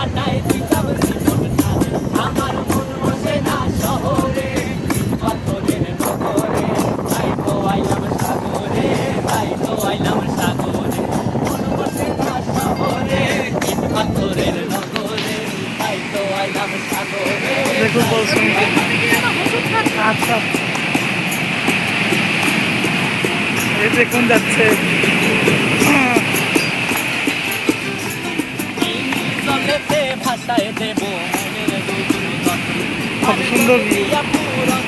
কাটায় দিতাম জীবন সাথে। আমার মন বসে না শহরে, পাথরের নগরে, তাই তো আইলাম সাগরে, তাই তো আইলাম সাগরে। মন বসে না শহরে, পাথরের নগরে, তাই তো আইলাম সাগরে। দেখুন বলছেন আচ্ছা এই দেখুন যাচ্ছে জলেতে ভাষায় দেব মনের দুধ কত সুন্দর ভিউ। পুরন